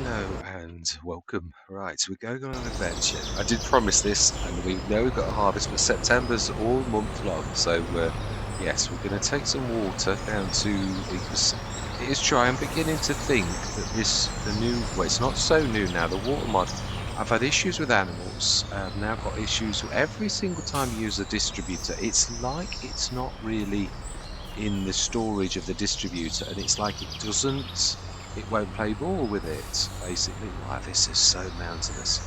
Hello and welcome. Right, we're going on an adventure. I did promise this, and we know we've got a harvest, but September's all month long. So, yes, we're going to take some water down to because it is dry. I'm beginning to think that well, it's not so new now. The water mod. I've had issues with animals. I've now got issues with every single time you use a distributor. It's like it's not really in the storage of the distributor, and it's like it won't play ball with it, basically. Wow, this is so mountainous.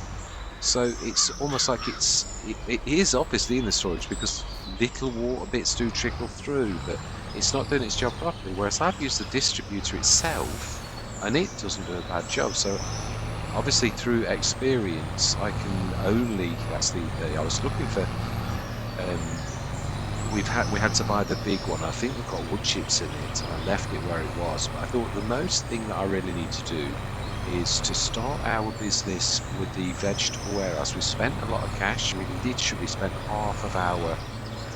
So it's almost like it is obviously in the storage because little water bits do trickle through, but it's not doing its job properly. Whereas I've used the distributor itself, and it doesn't do a bad job. So obviously through experience, I can only I was looking for. We had to buy the big one. I think we've got wood chips in it, and I left it where it was. But I thought the most thing that I really need to do is to start our business with the vegetable warehouse. We spent a lot of cash. We literally spent half of our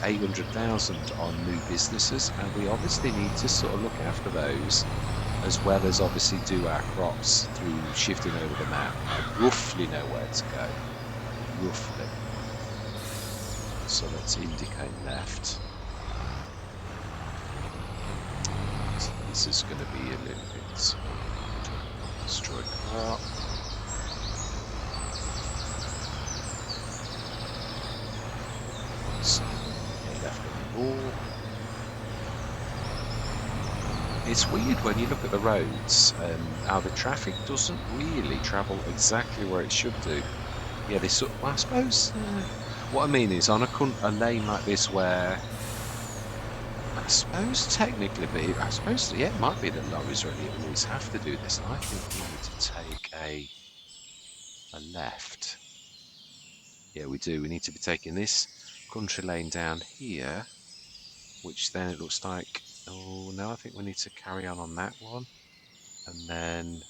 800,000 on new businesses, and we obviously need to sort of look after those, as well as obviously do our crops through shifting over the map. I roughly know where to go. Roughly. So let's indicate left. So this is going to be a little bit destroy crop. So left on the wall. It's weird when you look at the roads, how the traffic doesn't really travel exactly where it should do. Yeah, they sort of, I suppose. What I mean is, on a lane like this where, I suppose technically, but I suppose, yeah, it might be that lorries really always have to do this. And I think we need to take a left. Yeah, we do. We need to be taking this country lane down here, which then it looks like, oh no, I think we need to carry on that one. And then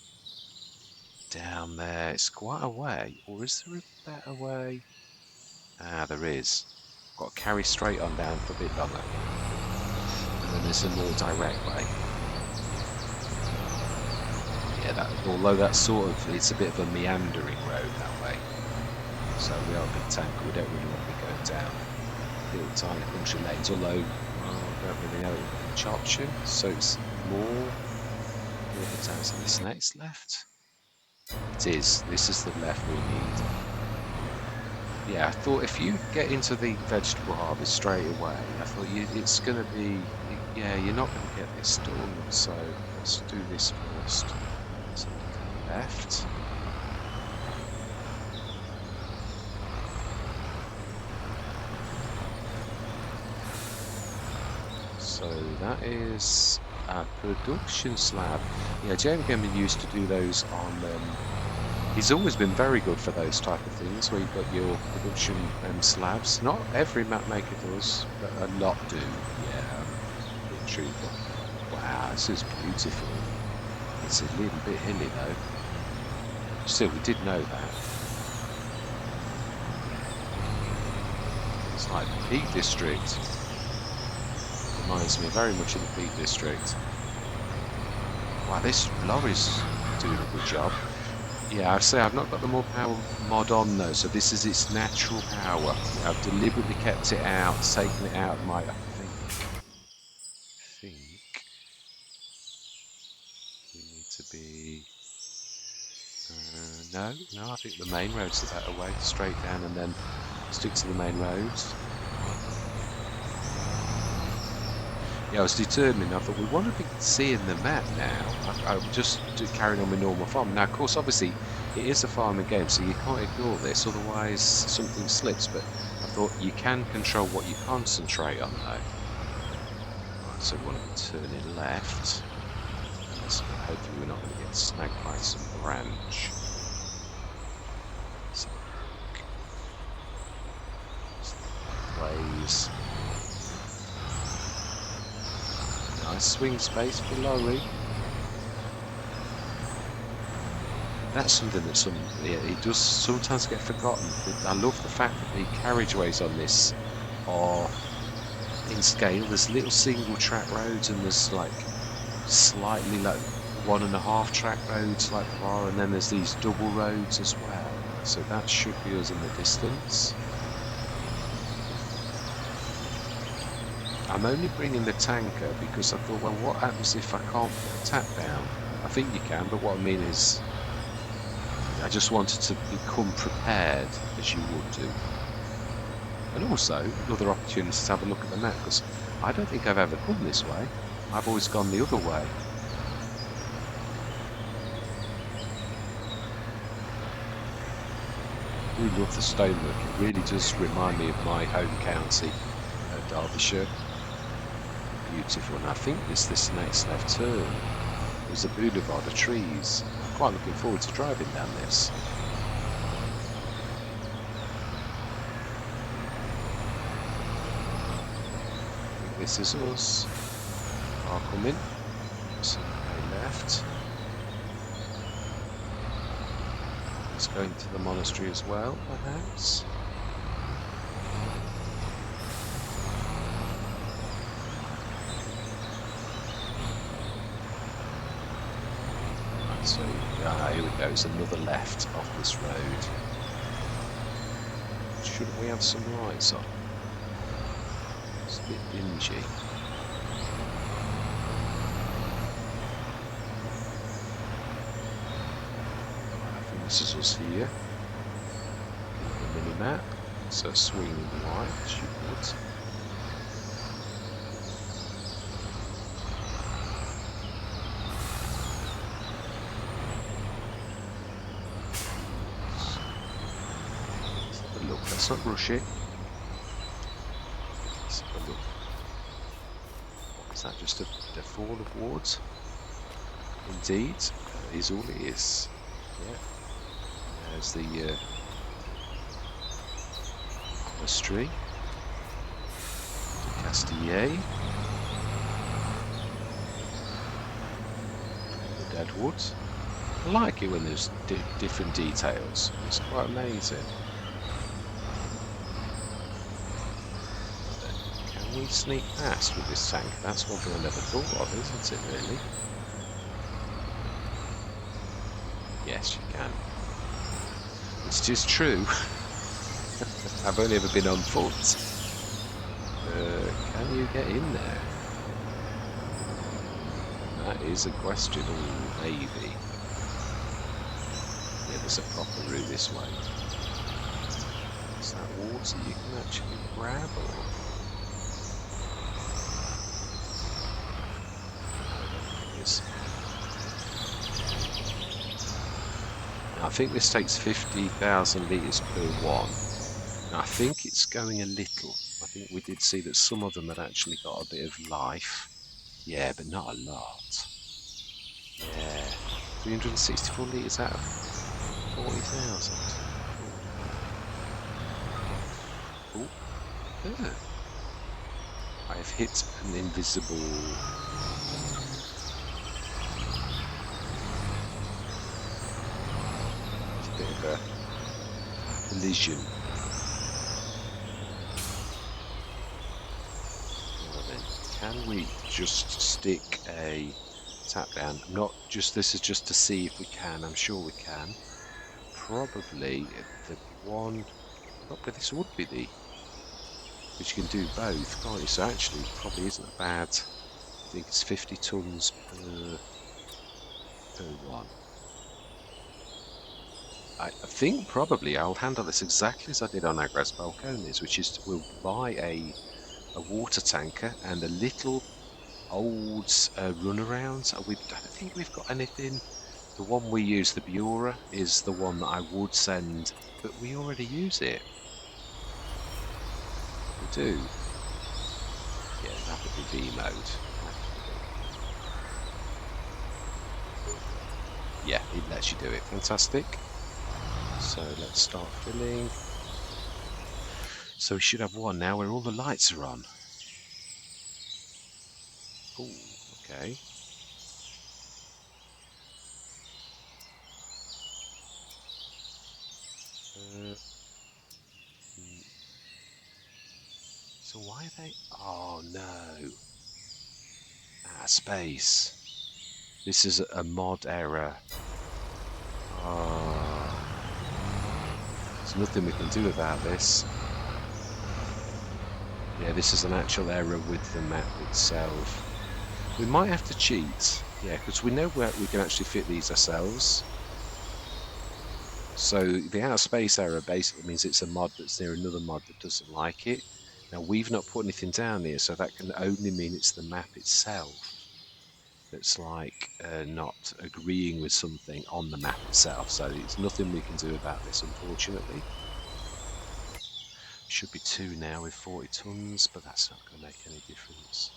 down there, it's quite a way. Or is there a better way? Ah, there is. Got to carry straight on down for a bit longer. And then there's a more direct way. Yeah, although that's sort of, it's a bit of a meandering road that way. So we are a bit tanker, we don't really want to be going down little tiny country lanes, although, I don't really know which option. So it's more the towns on this next left. It is, this is the left we need. Yeah, I thought if you get into the vegetable harvest straight away, I thought it's going to be, yeah, you're not going to get this done. So let's do this first. So left. So that is a production slab. Yeah, JMGaming used to do those on. He's always been very good for those type of things, where you've got your production slabs. Not every map maker does, but a lot do. Yeah, true. Wow, this is beautiful. It's a little bit hilly though. Still, we did know that. It's like the Peak District. Reminds me very much of the Peak District. Wow, this lorry's doing a good job. Yeah, I'd say I've not got the more power mod on though, so this is its natural power. I've deliberately kept it out, taken it out of my, I think we need to be, no, I think the main road's the better way, straight down and then stick to the main roads. Yeah, I was determined. I thought we want to be seeing the map now. I'm just carrying on with normal farm. Now, of course, obviously, it is a farming game, so you can't ignore this, otherwise something slips. But I thought you can control what you concentrate on, though. Right, so we want to be turning left. So hopefully we're not going to get snagged by some branch. So, ways. Nice swing space for lorry. That's something that it does sometimes get forgotten. I love the fact that the carriageways on this are in scale. There's little single track roads and there's like slightly like 1.5 track roads like there are, and then there's these double roads as well. So that should be us in the distance. I'm only bringing the tanker because I thought, well, what happens if I can't put a tap down? I think you can, but what I mean is, I just wanted to become prepared as you would do. And also, another opportunity to have a look at the map, because I don't think I've ever come this way. I've always gone the other way. I really love the stonework. It really does remind me of my home county, Derbyshire. Beautiful. And I think this next left turn is a boulevard of trees. I'm quite looking forward to driving down this. I think this is us. Car coming. So go left. It's going to the monastery as well, perhaps. So, here we go, it's another left off this road. Shouldn't we have some lights on? It's a bit dingy. I think this is us here. The mini map. So swing right, as you would. Look, let's not rush it. Let's have a look. What is that? Just a fall of woods? Indeed, is all it is. Yeah. There's the monastery. Castille. The dead woods. I like it when there's different details. It's quite amazing. Can we sneak past with this tank? That's one thing I never thought of, isn't it, really? Yes, you can. It's just true. I've only ever been on foot. Can you get in there? That is a question. Ooh, maybe. Yeah, there's a proper route this way. Is that water you can actually grab, or? I think this takes 50,000 litres per one. Now, I think it's going a little. I think we did see that some of them had actually got a bit of life. Yeah, but not a lot. Yeah, 364 litres out of 40,000. Oh, yeah. I have hit an invisible... It's a bit of a collision. Well then, can we just stick a tap down? Not just, this is just to see if we can. I'm sure we can. Probably the one... Probably this would be the... Which you can do both, can't you? So actually, probably isn't a bad... I think it's 50 tonnes per one. I think probably I'll handle this exactly as I did on Agras Balcones, which is we'll buy a water tanker and a little old runaround. I don't think we've got anything. The one we use, the Biora, is the one that I would send, but we already use it. We do. Yeah, that would be V mode. Yeah, it lets you do it. Fantastic. So let's start filling. So we should have one now where all the lights are on. Oh, okay. So why are they... Oh no. Space. This is a mod error. There's nothing we can do about this. Yeah, this is an actual error with the map itself. We might have to cheat. Yeah, because we know where we can actually fit these ourselves. So the out of space error basically means it's a mod that's near another mod that doesn't like it. Now we've not put anything down here, so that can only mean it's the map itself that's like not agreeing with something on the map itself. So there's nothing we can do about this, unfortunately. Should be 2 now with 40 tons, but that's not going to make any difference.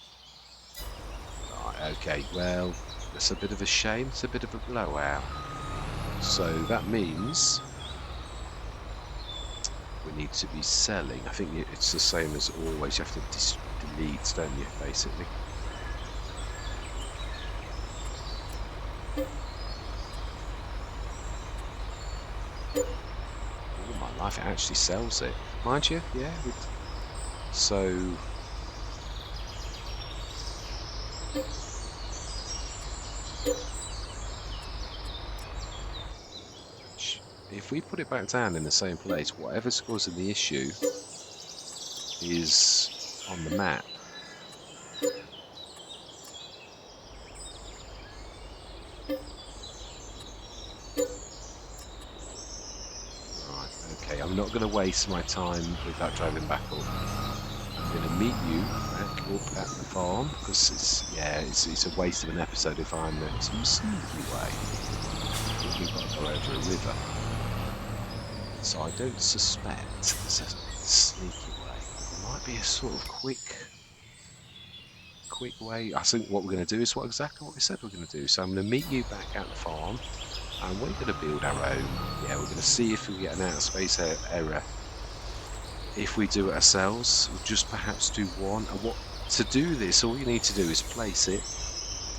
Right, okay, well, that's a bit of a shame. It's a bit of a blowout. So that means we need to be selling. I think it's the same as always. You have to delete, don't you, basically? Oh, my life, it actually sells it. Mind you, yeah. So... if we put it back down in the same place, whatever's causing the issue is on the map. Right, okay, I'm not going to waste my time with that driving back up. I'm going to meet you back up at the farm, because it's a waste of an episode if I'm some sneaky way. I think we've got to go over a river. So I don't suspect there's a sneaky way. There might be a sort of quick way. I think what we're going to do is exactly what we said we're going to do. So I'm going to meet you back at the farm, and we're going to build our own. Yeah, we're going to see if we get an out of space error. If we do it ourselves, we'll just perhaps do one. And what to do this, all you need to do is place it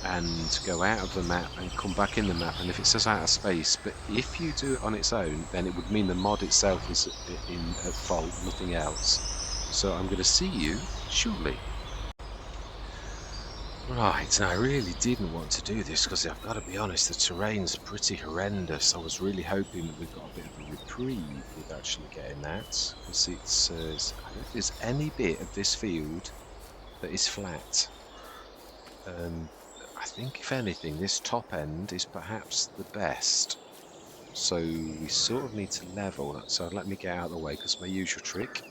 and go out of the map and come back in the map, and if it says out of space, but if you do it on its own, then it would mean the mod itself is at fault, nothing else. So I'm going to see you shortly. Right, now I really didn't want to do this because I've got to be honest, the terrain's pretty horrendous. I was really hoping that we got a bit of a reprieve with actually getting that, because it's I don't think there's any bit of this field that is flat. I think if anything, this top end is perhaps the best. So we sort of need to level. So let me get out of the way, because my usual trick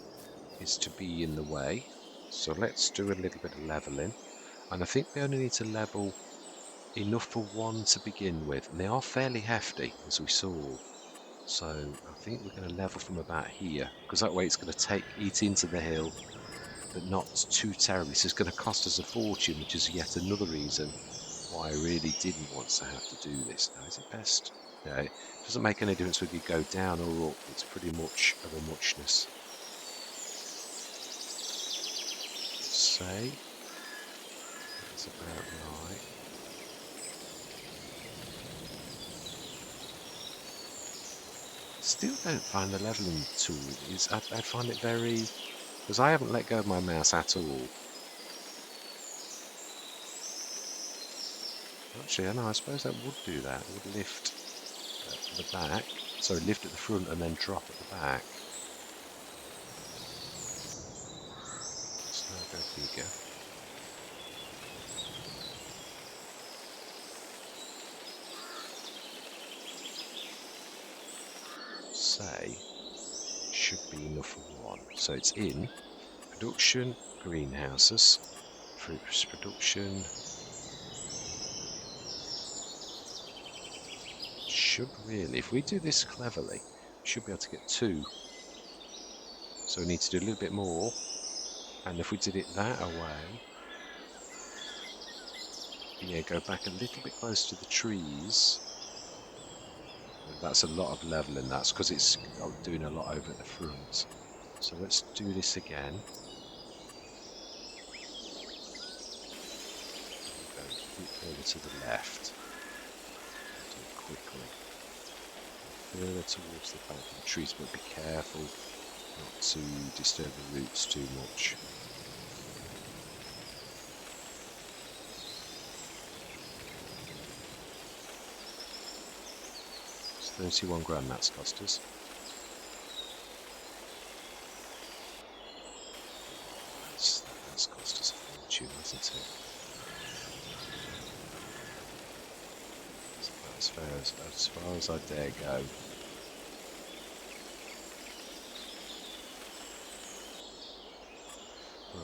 is to be in the way. So let's do a little bit of leveling. And I think we only need to level enough for one to begin with. And they are fairly hefty, as we saw. So I think we're going to level from about here, because that way it's going to eat into the hill, but not too terribly. So it's going to cost us a fortune, which is yet another reason why I really didn't want to have to do this. Now, is it best? No, it doesn't make any difference whether you go down or up. It's pretty much of a muchness. Say that's about right. Still don't find the leveling tool. I find it very, because I haven't let go of my mouse at all. Actually, I know. I suppose that would do that. It would lift at the back. Sorry, lift at the front and then drop at the back. Let's now go bigger. Say should be enough for one. So it's in production, greenhouses, fruit production. Should really, if we do this cleverly, we should be able to get 2. So we need to do a little bit more. And if we did it that away, yeah, go back a little bit close to the trees. That's a lot of leveling. That's because it's doing a lot over at the front. So let's do this again. Go a bit further to the left. Do it quickly. Further towards the back of the trees, but be careful not to disturb the roots too much. 31 grand that's cost us. That's cost us a fortune, hasn't it? It's about as far as I dare go.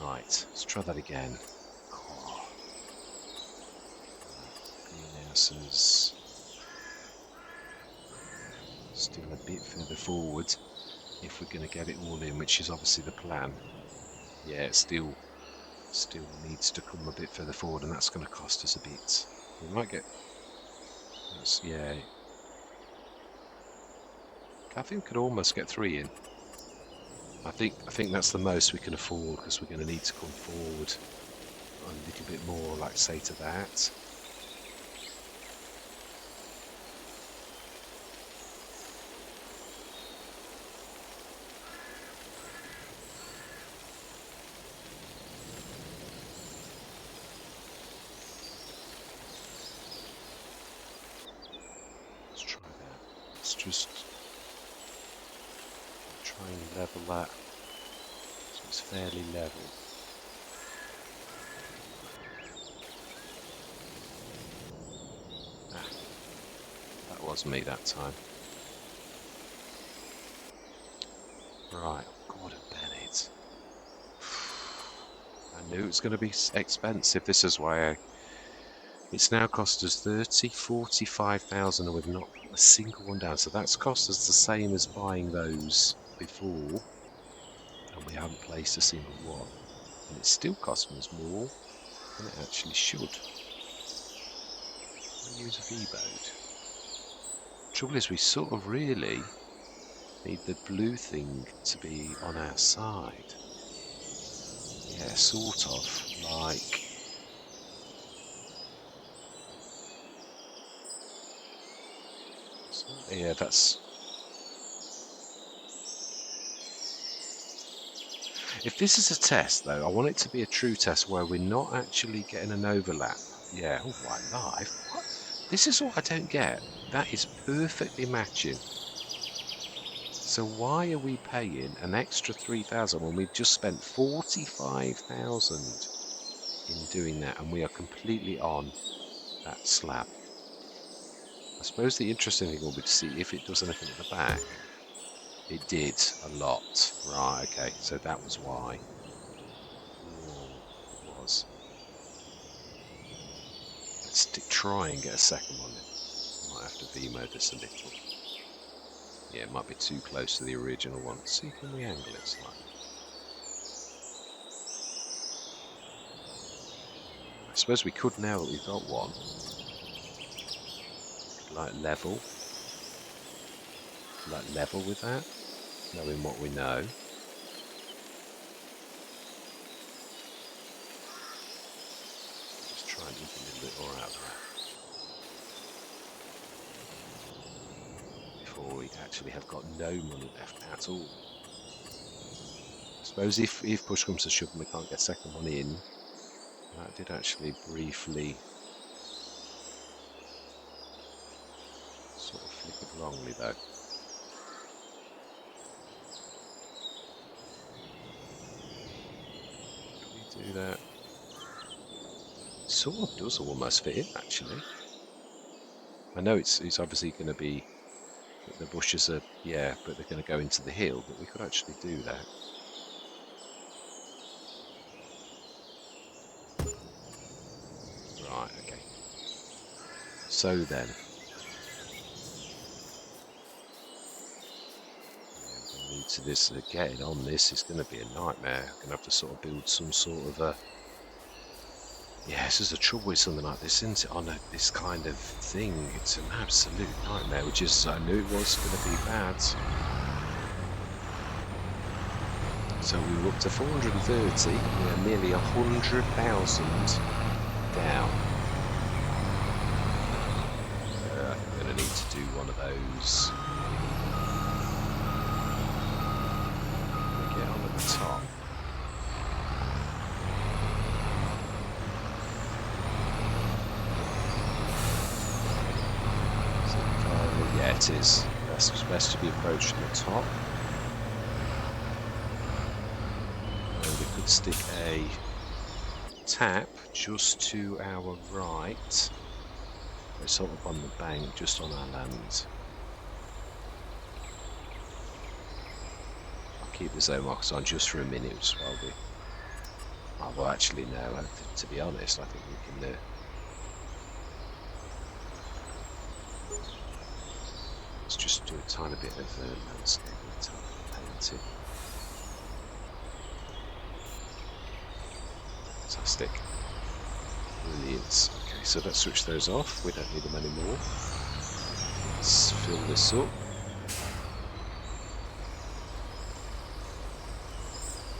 Right, let's try that again. Oh. Greenhouses still a bit further forward if we're going to get it all in, which is obviously the plan. Yeah, it still needs to come a bit further forward, and that's going to cost us a bit. We might get. Yeah. I think we could almost get 3 in. I think that's the most we can afford, because we're going to need to come forward a little bit more, like say to that. Let's try that. Let's just try and level that so it's fairly level. That was me that time. Right, Gordon Bennett. I knew it was going to be expensive. This is why it's now cost us 45,000 and we've not put a single one down. So that's cost us the same as buying those before, and we haven't placed a single one. And it's still costing us more than it actually should. We use a V-boat. Trouble is, we sort of really need the blue thing to be on our side. Yeah, sort of, like... Yeah, that's... If this is a test, though, I want it to be a true test where we're not actually getting an overlap. Yeah, oh, white live. What? This is what I don't get. That is perfectly matching. So why are we paying an extra 3,000 when we've just spent 45,000 in doing that, and we are completely on that slab? I suppose the interesting thing will be to see if it does anything at the back. It did a lot. Right, okay, so that was why. Whoa, it was. Let's try and get a second one. Might have to V-mode this a little. Yeah, it might be too close to the original one. See, can we angle it slightly? I suppose we could, now that we've got one, like level with that, knowing what we know. Just try and look a little bit more out of that before we actually have got no money left at all. I suppose if push comes to shove and we can't get second one in, that did actually briefly sort of flickered wrongly though. Can we do that? Sort of does almost fit in actually. I know it's obviously going to be, the bushes are, yeah, but they're going to go into the hill, but we could actually do that. Right, okay. So then, yeah, we need to this, getting on this is going to be a nightmare. I'm going to have to sort of build some sort of a, yeah, this is the trouble with something like this, isn't it? On this kind of thing, it's an absolute nightmare, which is, I knew it was going to be bad. So we were up to 430, we are nearly 100,000 down. I think we're going to need to do one of those. Get on at the top. Yeah, it is. That's best to be approached from the top. And we could stick a tap just to our right. It's sort of on the bank, just on our land. I'll keep the zone markers on just for a minute just while we... Oh, well, actually, no. To be honest, I think we can... let's just do a tiny bit of landscape and tiny bit of painting. Fantastic. Brilliant. Okay, so let's switch those off. We don't need them anymore. Let's fill this up.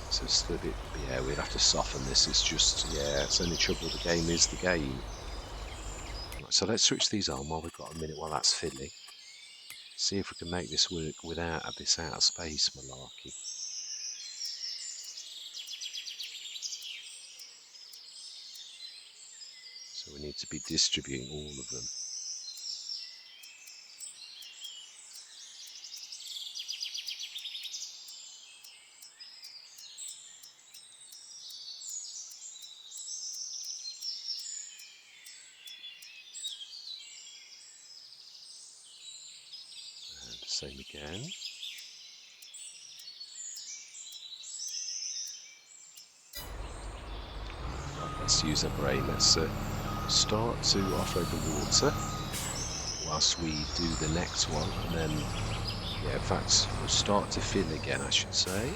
So it's a bit, yeah, we'd have to soften this. It's just, yeah, it's only trouble. The game is the game. Right, so let's switch these on while we've got a minute while that's filling. See if we can make this work without this out of space malarkey. So we need to be distributing all of them. And same again. Right, let's use our brain. Let's start to offload the water whilst we do the next one, and then, yeah, in fact, we'll start to fill again, I should say.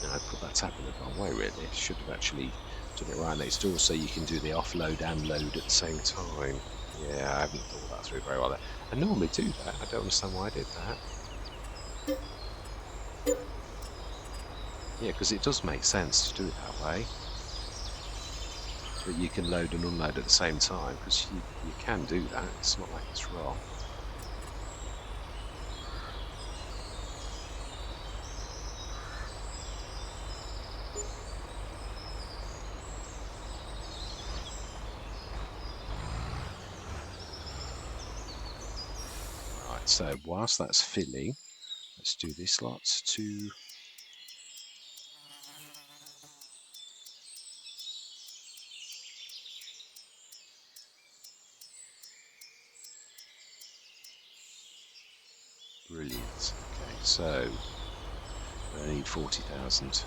I put that tap in the wrong way, really. Should have actually done it right next door so you can do the offload and load at the same time. Yeah, I haven't thought that through very well there. I normally do that. I don't understand why I did that. Yeah, because it does make sense to do it that way. That you can load and unload at the same time, because you can do that. It's not like it's wrong. Right, so whilst that's filling, let's do this lot to... Brilliant. Okay, so I need 40,000.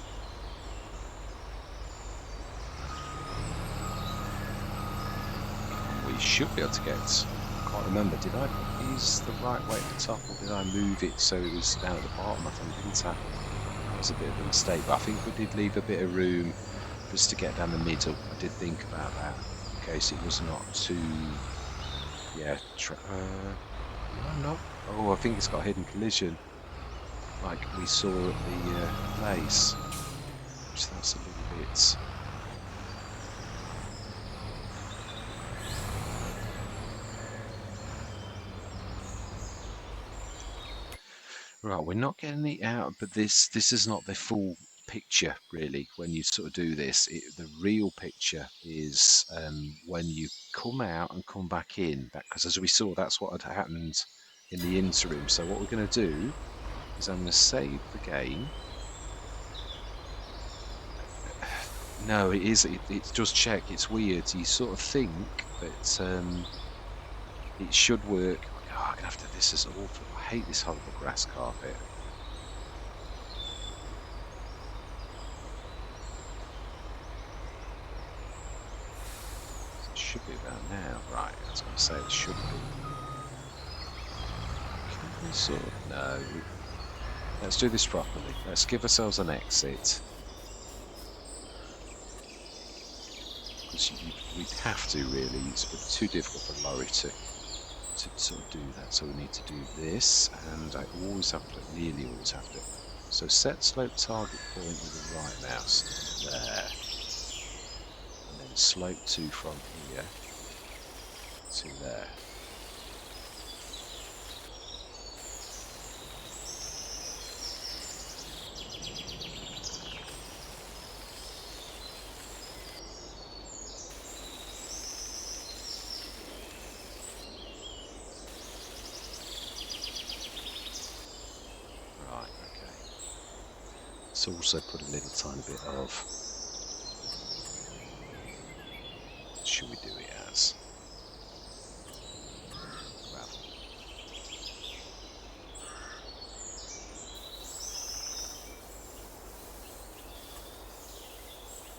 We should be able to get... I can't remember, did I put these the right way at the top, or did I move it so it was down at the bottom? I think, didn't I? That was a bit of a mistake, but I think we did leave a bit of room for us to get down the middle. I did think about that, in case it was not too... Yeah, no, not. Oh, I think it's got a hidden collision, like we saw at the place. Which that's a little bit... Right, we're not getting it out, but this is not the full picture, really, when you sort of do this. The real picture is when you come out and come back in, because as we saw, that's what had happened in the interim. So what we're going to do is I'm going to save the game. No, it is. It does check. It's weird. You sort of think that it should work. Oh, I'm gonna have to. This is awful. I hate this horrible grass carpet. It should be about now, right? I was going to say it should be. Can we sort of... No. Let's do this properly. Let's give ourselves an exit. Because we'd have to, really. It's too difficult for Laurie to sort of do that. So we need to do this, and I always have to, nearly always have to. So set slope target point with the right mouse. There. And then slope to from here to there. Let's also put a little tiny bit of, should we do it as gravel?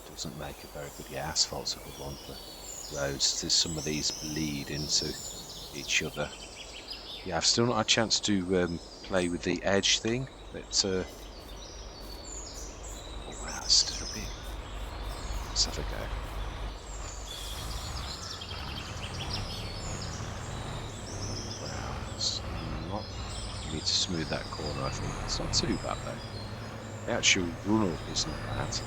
Doesn't make a very good, yeah, asphalt's a good one for roads. There's some of these bleed into each other. Yeah, I've still not had a chance to play with the edge thing, but oh wow, it's still a bit. Let's have a go. Wow, it's not. You need to smooth that corner, I think. It's not too bad though. The actual run up isn't bad.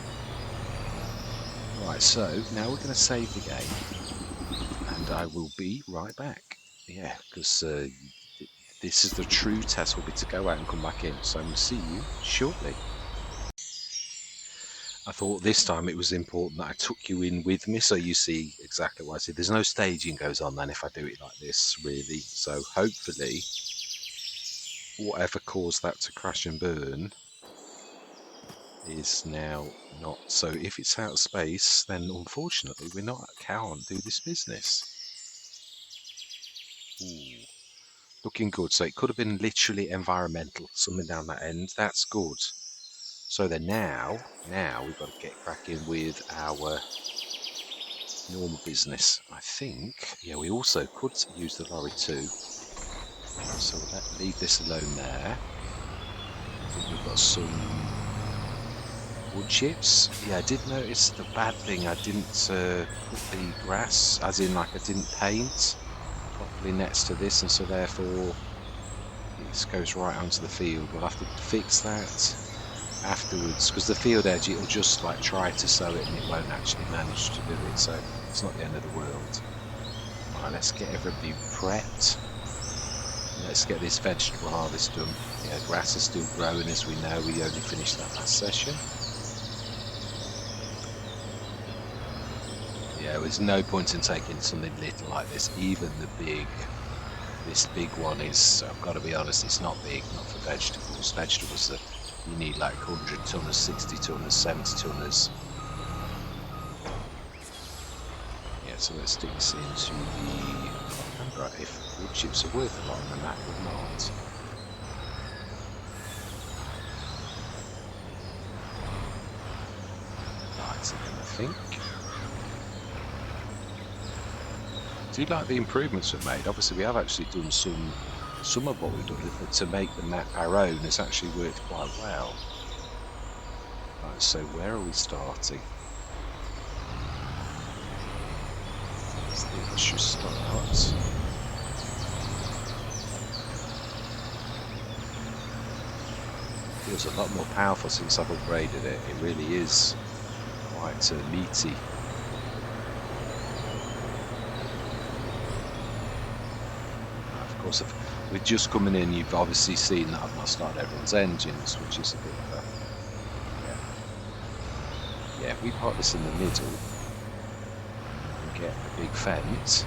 Right, so now we're going to save the game, and I will be right back. Yeah, because this is the true test will be to go out and come back in. So I'm going to see you shortly. I thought this time it was important that I took you in with me so you see exactly what I see. There's no staging goes on then if I do it like this, really. So hopefully whatever caused that to crash and burn is now not. So if it's out of space, then unfortunately can't do this business. Ooh, looking good. So it could have been literally environmental, something down that end. That's good. So then now we've got to get cracking with our normal business. I think, yeah, we also could use the lorry too. So we'll leave this alone there. I think we've got some wood chips. Yeah, I did notice the bad thing. I didn't put the grass, as in like I didn't paint properly next to this, and so therefore it goes right onto the field. We'll have to fix that afterwards, because the field edge, it'll just like try to sow it and it won't actually manage to do it, so it's not the end of the world. Right, let's get everybody prepped. Let's get this vegetable harvest done. Yeah, grass is still growing, as we know. We only finished that last session. Yeah, there's no point in taking something little like this, even this big one is, I've got to be honest, it's not big, not for vegetables. Vegetables that you need like 100 tonners, 60 tonners, 70 tonners. Yeah, so let's stick this into the, remember, if wood chips are worth a lot on the map or not. Right, so then I think. Do you like the improvements we've made? Obviously we have actually done some of what we've done, but to make the map our own, it's actually worked quite well. Right, so where are we starting? I should start. Feels a lot more powerful since I've upgraded it. It really is quite meaty. Of course, with just coming in, you've obviously seen that I've not started everyone's engines, which is a bit of a, yeah. If we park this in the middle and get a big fence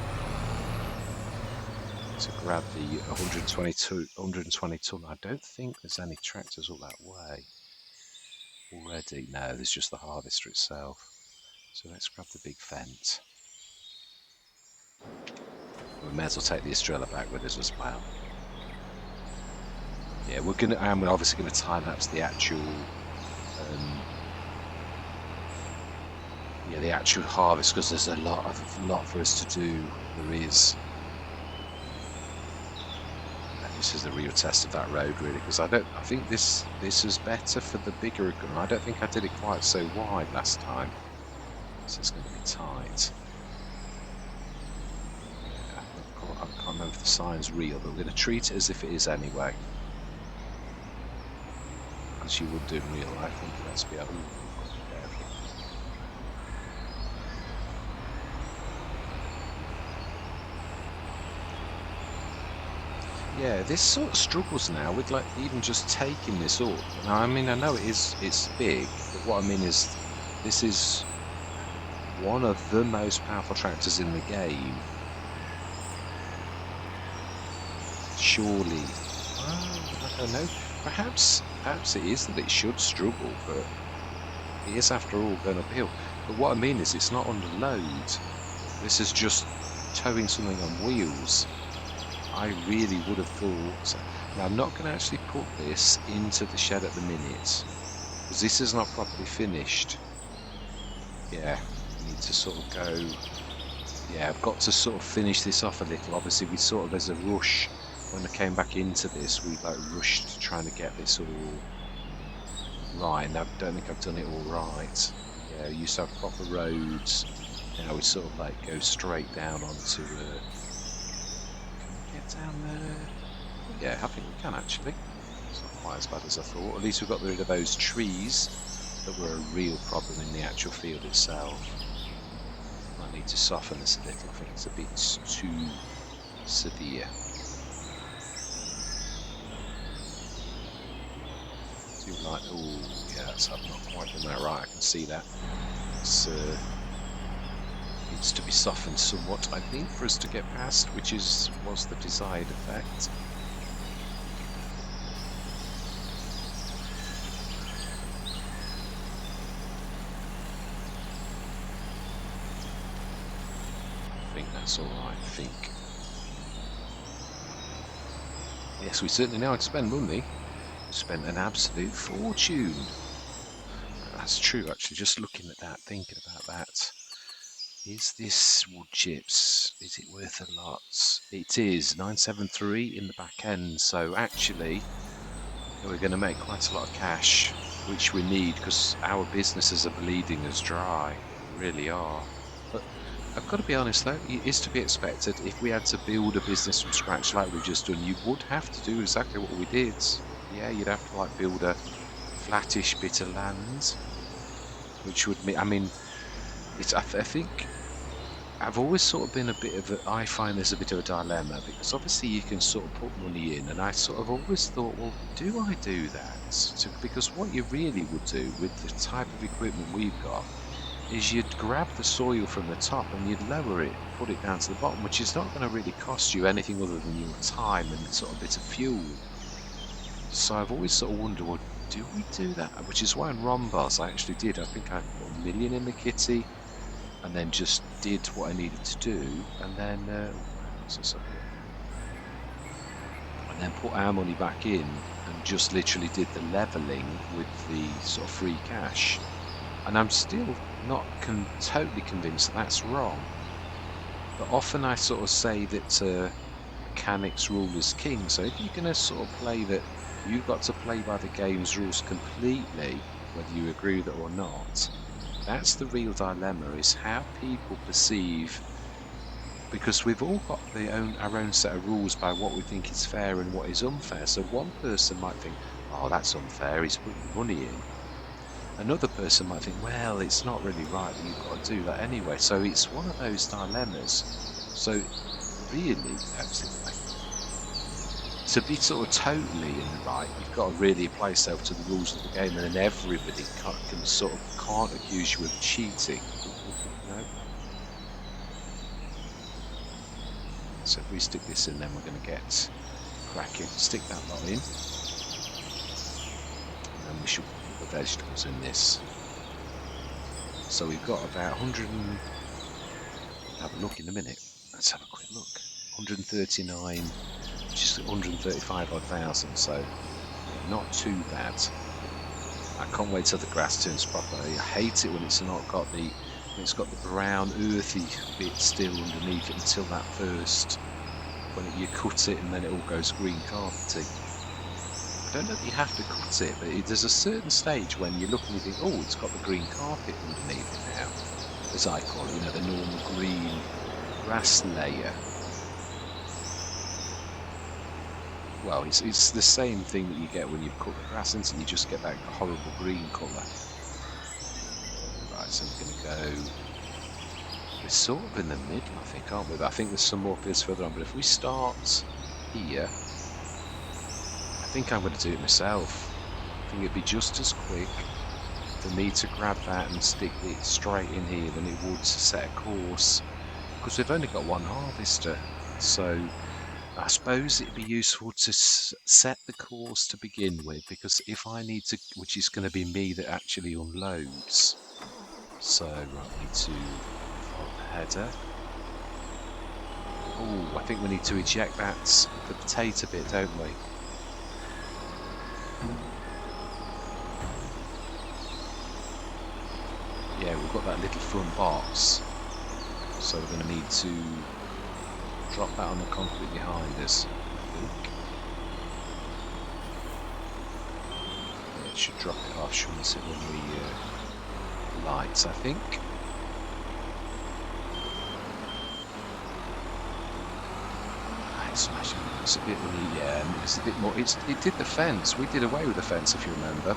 to grab the 120 ton. I don't think there's any tractors all that way already. No, there's just the harvester itself. So let's grab the big fence. We may as well take the Estrella back with us as well. Yeah, we're obviously gonna time lapse the actual the actual harvest, because there's a lot for us to do. There is. This is the real test of that road, really, because I think this is better for the bigger gun. I don't think I did it quite so wide last time, so it's going to be tight. Yeah, I can't remember if the sign's real, but we're going to treat it as if it is anyway, as you would do in real life. Let's be able. Yeah, this sort of struggles now with like even just taking this up. Now, I mean, I know it's big, but what I mean is this is one of the most powerful tractors in the game. Surely, I don't know. perhaps it is that it should struggle, but it is after all going uphill. But what I mean is it's not under load. This is just towing something on wheels. I really would have thought. Now I'm not going to actually put this into the shed at the minute because this is not properly finished. Yeah, I need to sort of go. Yeah, I've got to sort of finish this off a little. Obviously, we sort of, there's a rush when I came back into this. We like rushed trying to get this all right. And I don't think I've done it all right. Yeah, we used to have proper roads. Now we sort of like go straight down onto. Can we get down there? Yeah, I think we can actually. It's not quite as bad as I thought. At least we've got rid of those trees that were a real problem in the actual field itself. I need to soften this a little. I think it's a bit too severe. Too like, oh yes, I've not quite done that right. I can see that. It's needs to be softened somewhat, I think, for us to get past, which was the desired effect. I think that's all right. I think. Yes, we certainly know how to spend money. We spent an absolute fortune. That's true, actually. Just looking at that, thinking about that. Is this wood chips? Is it worth a lot? It is 973 in the back end. So actually, we're going to make quite a lot of cash, which we need because our businesses are bleeding us dry. They really are. But I've got to be honest though, it is to be expected. If we had to build a business from scratch like we've just done, you would have to do exactly what we did. Yeah, you'd have to like build a flattish bit of land, which would mean, I mean, it's, I think I've always sort of been a bit of a, I find there's a bit of a dilemma because obviously you can sort of put money in, and I sort of always thought, well, do I do that? Because what you really would do with the type of equipment we've got is you'd grab the soil from the top and you'd lower it, put it down to the bottom, which is not going to really cost you anything other than your time and sort of a bit of fuel. So I've always sort of wondered, well, do we do that? Which is why in Rombos I actually did. I think I put $1 million in the kitty and then just did what I needed to do, and then what's this up here? And then put our money back in and just literally did the levelling with the sort of free cash. And I'm still not totally convinced that's wrong. But often I sort of say that mechanics rule is king. So if you're going to sort of play that, you've got to play by the game's rules completely, whether you agree with it or not. That's the real dilemma, is how people perceive, because we've all got our own set of rules by what we think is fair and what is unfair. So one person might think, oh, that's unfair, he's putting money in. Another person might think, well, it's not really right that you've got to do that anyway. So it's one of those dilemmas. So really, to be sort of totally in the right, you've got to really apply yourself to the rules of the game, and then everybody can't accuse you of cheating. No. So if we stick this in, then we're going to get cracking. Stick that lot in, and then we should put the vegetables in this. So we've got about 100 and... have a look in a minute. Let's have a quick look. 139, just 135 odd thousand, so not too bad. I can't wait till the grass turns proper. I hate it when it's not got the, it's got the brown earthy bit still underneath it until that first, when you cut it and then it all goes green carpety. I don't know that you have to cut it, but there's a certain stage when you look and you think, oh, it's got the green carpet underneath it now, as I call it, you know, the normal green grass layer. Well, it's the same thing that you get when you cut the grass into, and you just get that horrible green colour. Right, so we're going to go... We're sort of in the middle, I think, aren't we? But I think there's some more fields further on, but if we start here, I think I'm going to do it myself. I think it'd be just as quick for me to grab that and stick it straight in here than it would to set a course, because we've only got one harvester, so I suppose it'd be useful to set the course to begin with, because if I need to, which is going to be me that actually unloads. So, right, we need to follow the header. Oh, I think we need to eject the potato bit, don't we? Yeah, we've got that little front box. So we're going to need to drop that on the concrete behind us, I think. Yeah, it should drop it off, shouldn't it, when we lights, I think. Smashing. It's a bit it's a bit more. It did the fence. We did away with the fence, if you remember,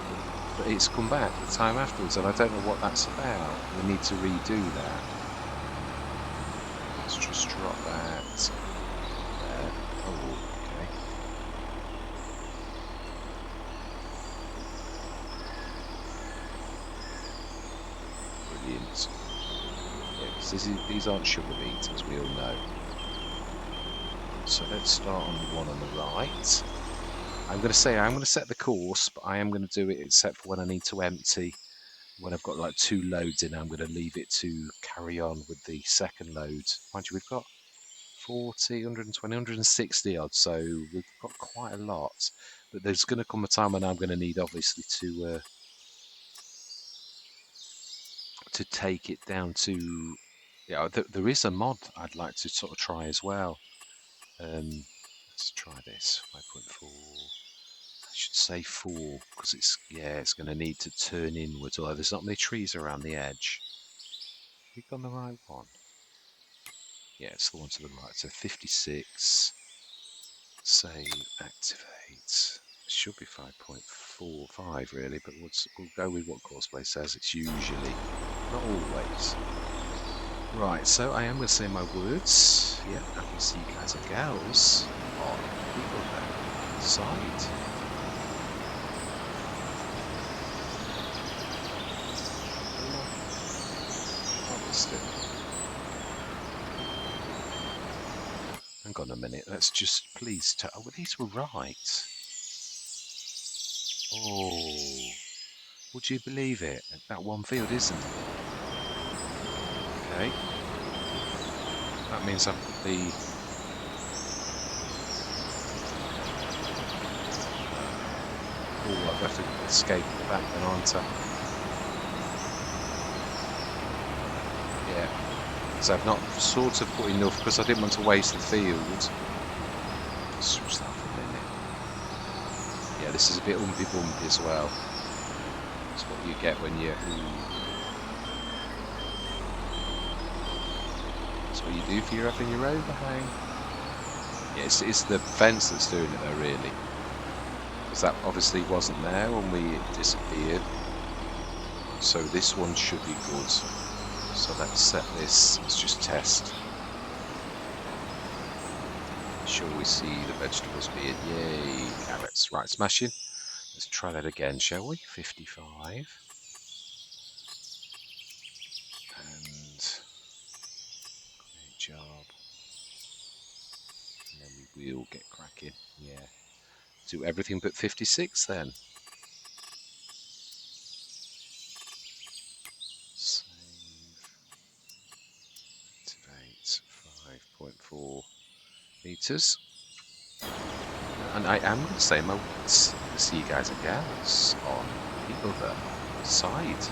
but it's come back the time afterwards, and I don't know what that's about. We need to redo that. Let's just drop that there. Oh, okay. Brilliant. Yeah, because these aren't sugar beets, as we all know. So let's start on the one on the right. I'm going to set the course, but I am going to do it except for when I need to empty. When I've got like 2 loads in, I'm going to leave it to carry on with the second load. Mind you, we've got 40, 120, 160 odd, so we've got quite a lot. But there's going to come a time when I'm going to need, obviously, to take it down to. Yeah, there is a mod I'd like to sort of try as well. Let's try this 5.4. I should say 4 because it's going to need to turn inwards. Although there's not many trees around the edge. Have we got the right one? Yeah, it's the one to the right. So 56. Save, activate. It should be 5.45 really, but we'll go with what Courseplay says. It's usually, not always. Right, so I am going to say my words. Yeah, I can see you guys and gals on the other side. Hang on a minute, let's just please tell. Oh, these were right. Oh, would you believe it? That one field isn't. Okay. That means I've got the. Oh, I've got to escape the back then, aren't I? Yeah. So I've not sort of put enough because I didn't want to waste the field. Let's switch that for a minute. Yeah, this is a bit umpy-bumpy as well. That's what you get when you. That's what you do for your having your overhang. Yeah, it's the fence that's doing it though, really. Because that obviously wasn't there when we disappeared. So this one should be good. So let's set this, let's just test. Sure we see the vegetables being, yay, carrots. Right, smashing. Let's try that again, shall we? 55. And great job. And then we will get cracking. Yeah. Do everything but 56 then. Save. Activate 5.4 meters. And I am going to say my words. See you guys and gals on the other side.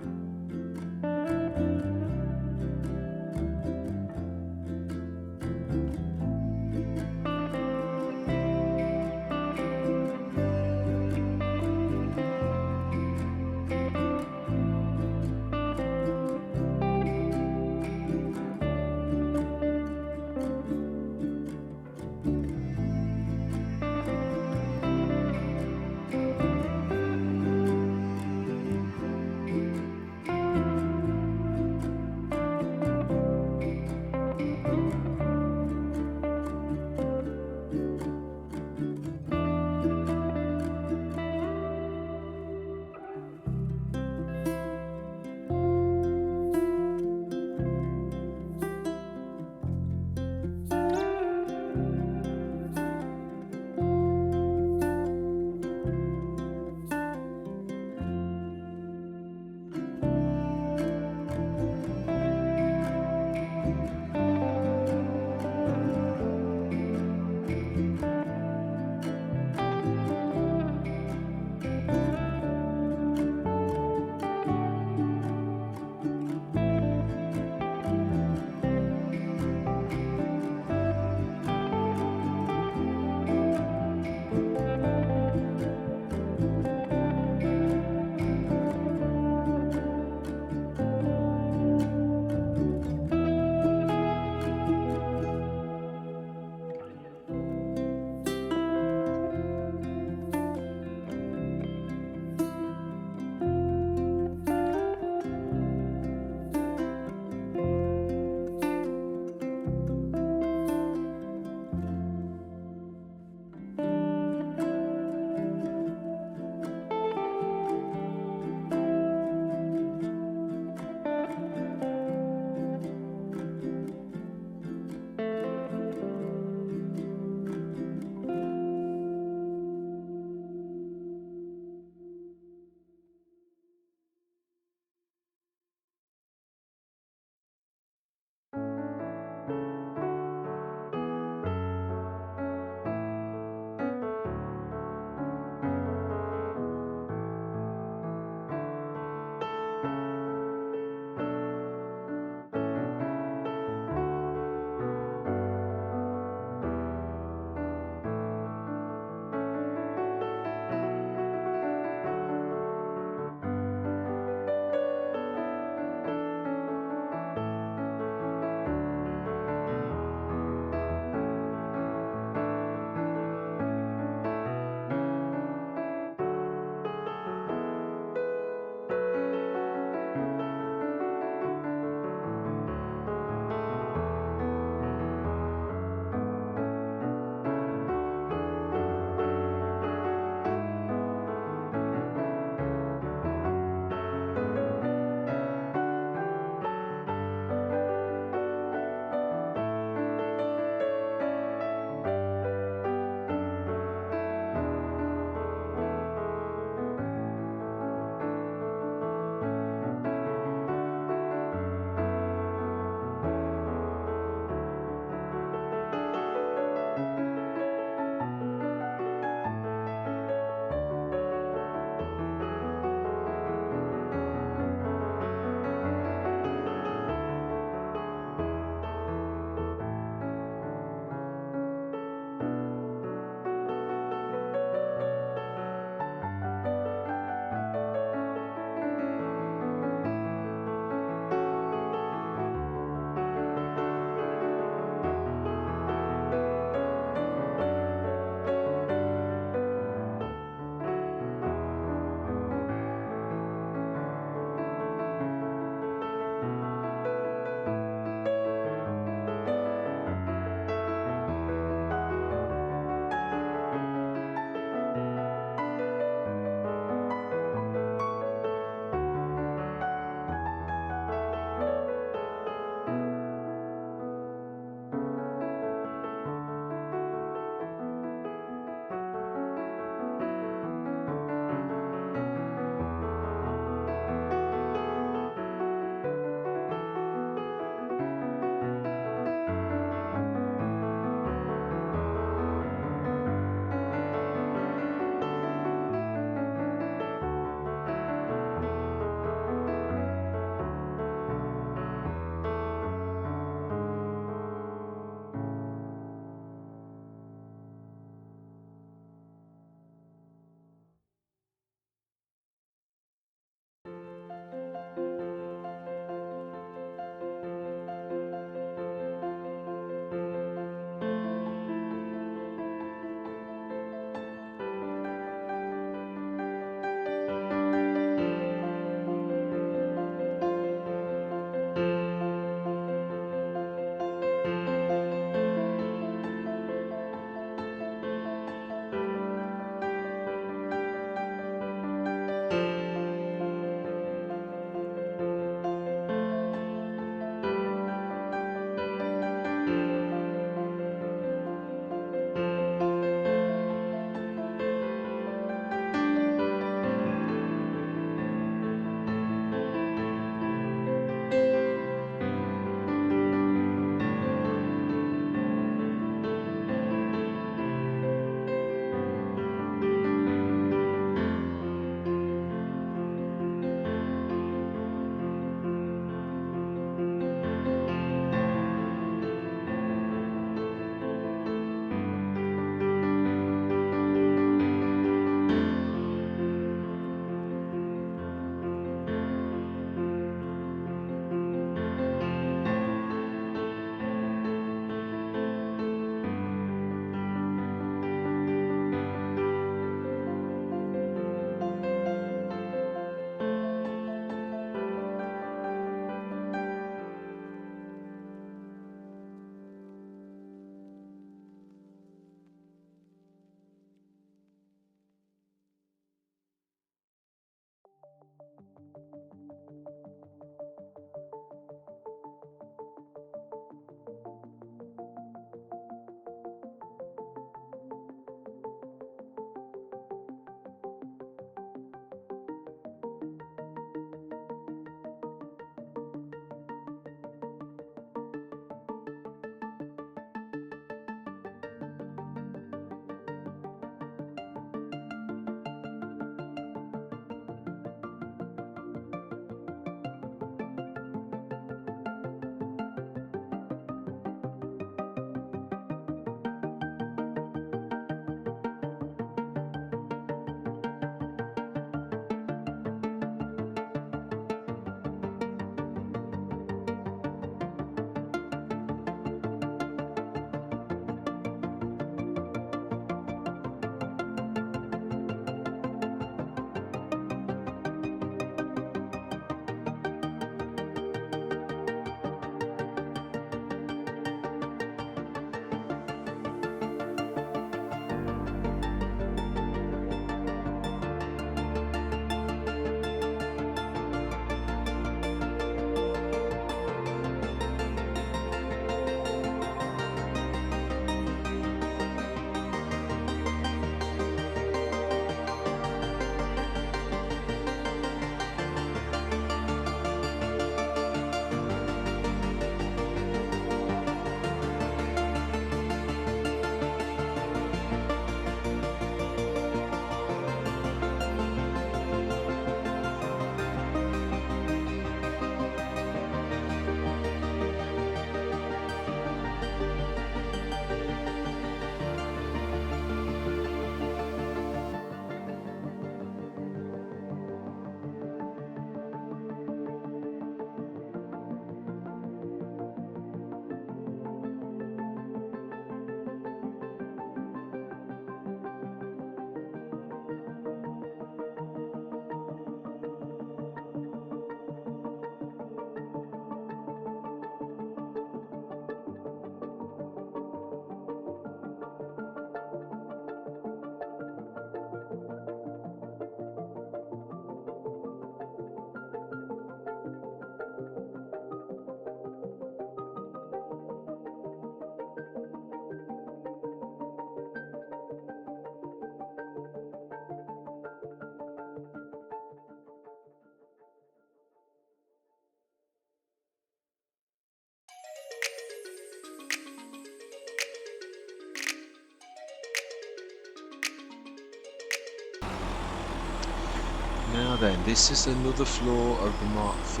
Now then, this is another flaw of the Mark IV.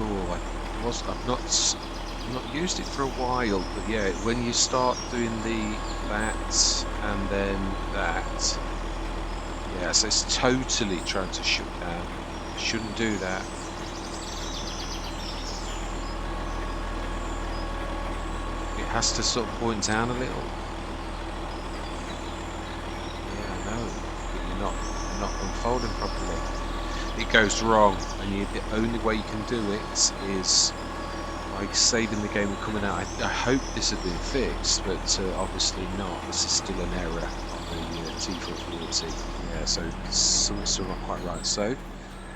I've not used it for a while, but yeah, when you start doing that and then that, yeah, so it's totally trying to shut down. Shouldn't do that. It has to sort of point down a little. Yeah, I know, but you're not unfolding properly. It goes wrong, and the only way you can do it is by saving the game and coming out. I hope this had been fixed, but obviously not. This is still an error on the T440. Yeah, so something's still not quite right. So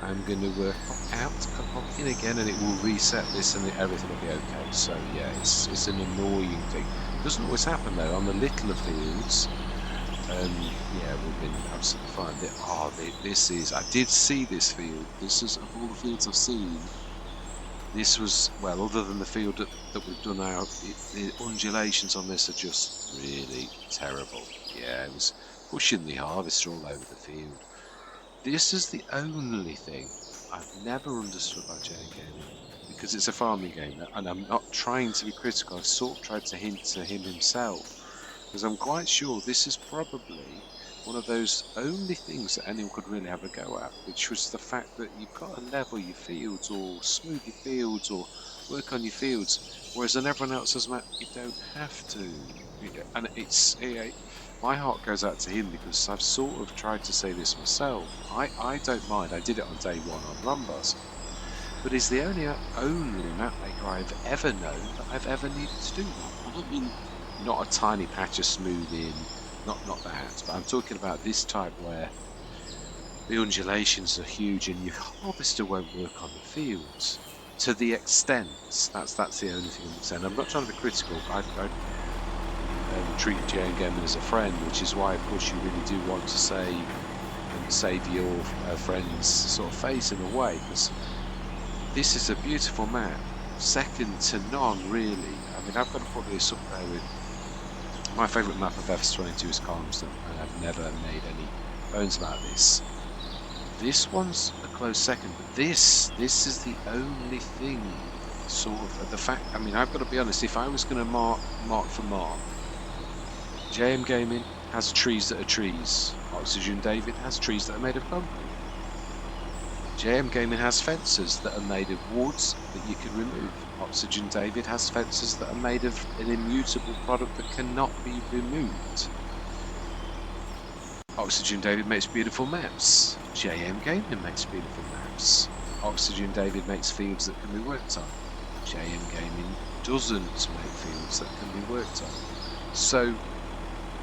I'm going to pop out, pop in again, and it will reset this, and everything will be okay. So yeah, it's an annoying thing. It doesn't always happen though. On the littler fields, yeah, we've been absolutely fine. This is. I did see this field. This is, of all the fields I've seen, this was, well, other than the field that we've done now, the undulations on this are just really terrible. Yeah, it was pushing the harvester all over the field. This is the only thing I've never understood about JMGaming, because it's a farming game, and I'm not trying to be critical. I've sort of tried to hint to him himself, because I'm quite sure this is probably one of those only things that anyone could really have a go at, which was the fact that you've got to level your fields or smooth your fields or work on your fields, whereas on everyone else's map you don't have to. And my heart goes out to him, because I've sort of tried to say this myself. I don't mind. I did it on day one on Rumbus, but it's the only map maker I've ever known that I've ever needed to do that. I don't mean not a tiny patch of smoothing, not that, but I'm talking about this type where the undulations are huge and your harvester won't work on the fields to the extent. That's the only thing I'm saying. I'm not trying to be critical, but I treat JMGaming as a friend, which is why, of course, you really do want to save your friend's sort of face in a way, because this is a beautiful map, second to none, really. I mean, I've got to put this up there with my favourite map of FS22 is Calmston, and I've never made any bones about this. This one's a close second, but this is the only thing, sort of, the fact. I mean, I've got to be honest. If I was going to mark for mark, JMGaming has trees that are trees. Oxygen David has trees that are made of concrete. JMGaming has fences that are made of woods that you can remove. Oxygen David has fences that are made of an immutable product that cannot be removed. Oxygen David makes beautiful maps. JMGaming makes beautiful maps. Oxygen David makes fields that can be worked on. JMGaming doesn't make fields that can be worked on. So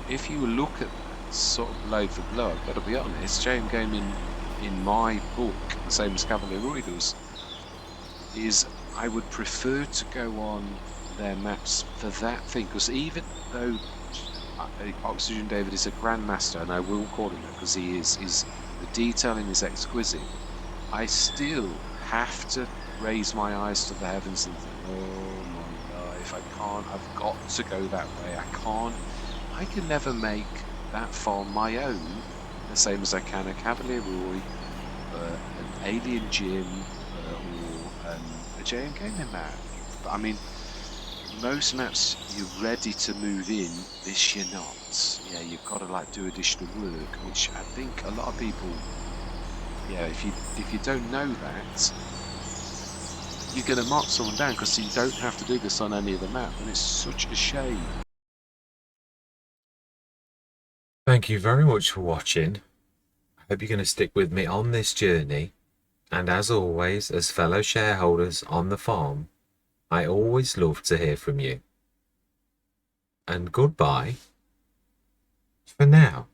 if you look at that sort of blow for blow, I've got to be honest, JMGaming, in my book, the same as Cavalier Roy does, is I would prefer to go on their maps for that thing, because even though Oxygen David is a grandmaster, and I will call him that because he is, the detailing is exquisite, I still have to raise my eyes to the heavens and think, oh my life, I can't, I've got to go that way, I can never make that farm my own, the same as I can a Cavalier Roy, an Alien Jim, or a JMGaming map. But I mean, most maps you're ready to move in, this you're not. Yeah, you've got to like do additional work, which I think a lot of people, yeah, if you don't know that, you're going to mark someone down because you don't have to do this on any other map, and it's such a shame. Thank you very much for watching. I hope you're going to stick with me on this journey. And as always, as fellow shareholders on the farm, I always love to hear from you. And goodbye for now.